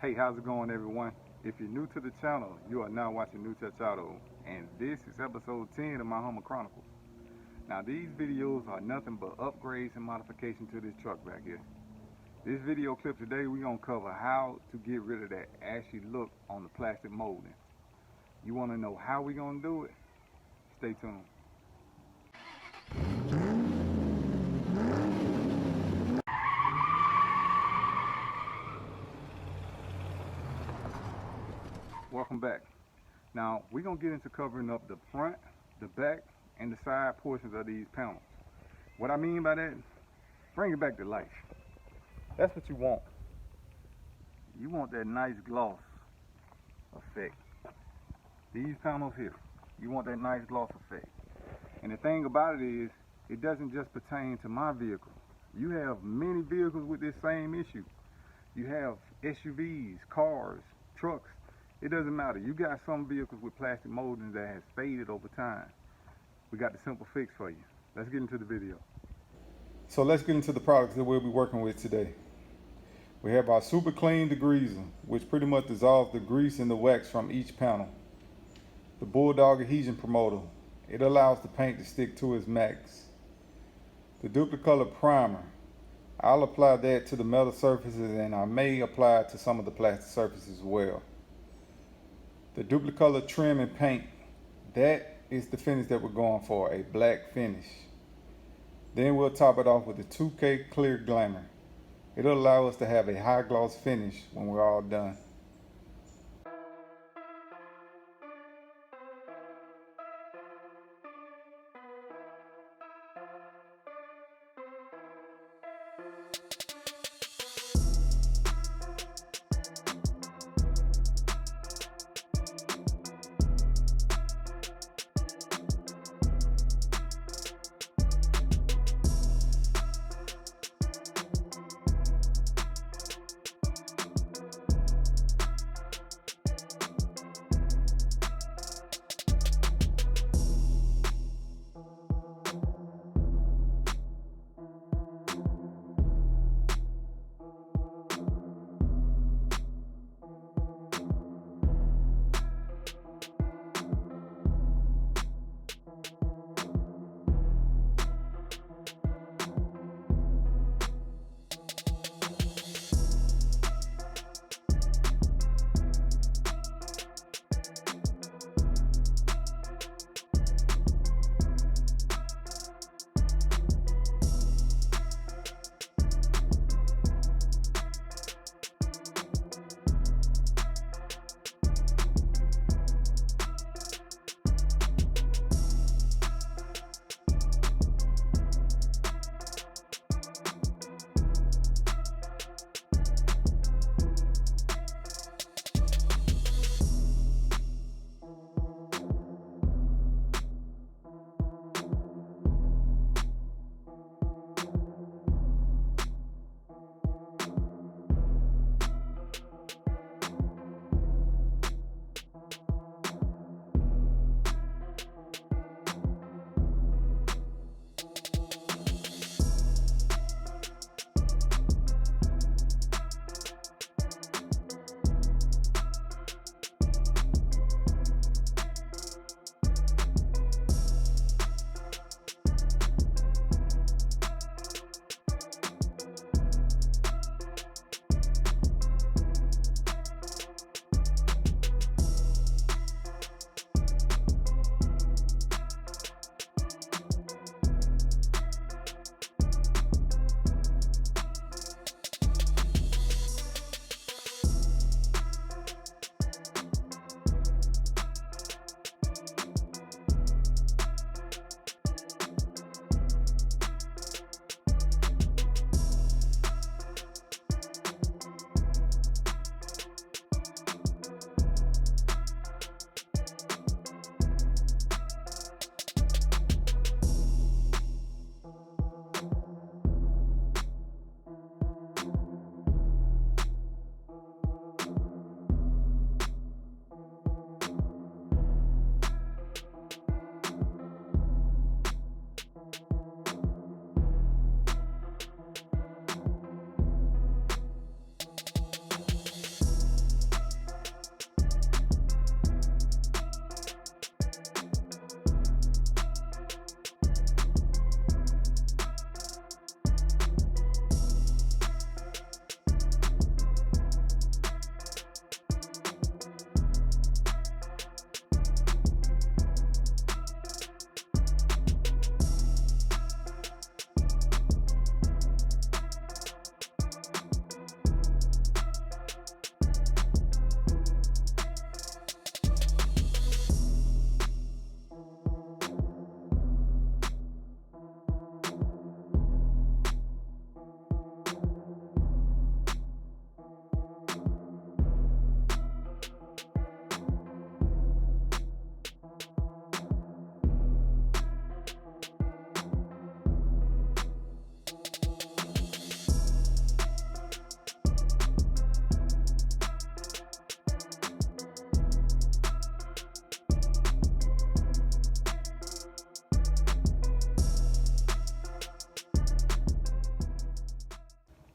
Hey, how's it going, everyone? If you're new to the channel, you are now watching New Touch Auto, and this is episode 10 of my Hummer Chronicles. Now, these videos are nothing but upgrades and modifications to this truck back here. This video clip today, we're going to cover how to get rid of that ashy look on the plastic molding. You want to know how we're going to do it? Stay tuned. Welcome back. Now, we're going to get into covering up the front, the back, and the side portions of these panels. What I mean by that, bring it back to life. That's what you want. You want that nice gloss effect. These panels here, you want that nice gloss effect. And the thing about it is, it doesn't just pertain to my vehicle. You have many vehicles with this same issue. You have SUVs, cars, trucks. It doesn't matter. You got some vehicles with plastic molding that has faded over time. We got the simple fix for you. Let's get into the video. So let's get into the products that we'll be working with today. We have our Super Clean Degreaser, which pretty much dissolves the grease and the wax from each panel. The Bulldog adhesion promoter. It allows the paint to stick to its max. The Duplicolor primer. I'll apply that to the metal surfaces, and I may apply it to some of the plastic surfaces as well. The Duplicolor trim and paint, that is the finish that we're going for, a black finish. Then we'll top it off with the 2K clear glamour. It'll allow us to have a high gloss finish when we're all done.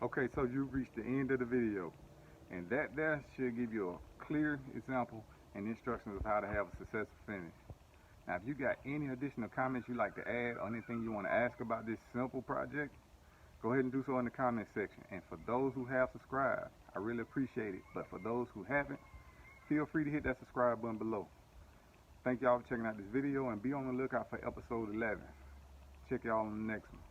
Okay, so you've reached the end of the video, and that there should give you a clear example and instructions of how to have a successful finish. Now, if you got any additional comments you'd like to add or anything you want to ask about this simple project, go ahead and do so in the comment section. And for those who have subscribed, I really appreciate it. But for those who haven't, feel free to hit that subscribe button below. Thank y'all for checking out this video, and be on the lookout for episode 11. Check y'all on the next one.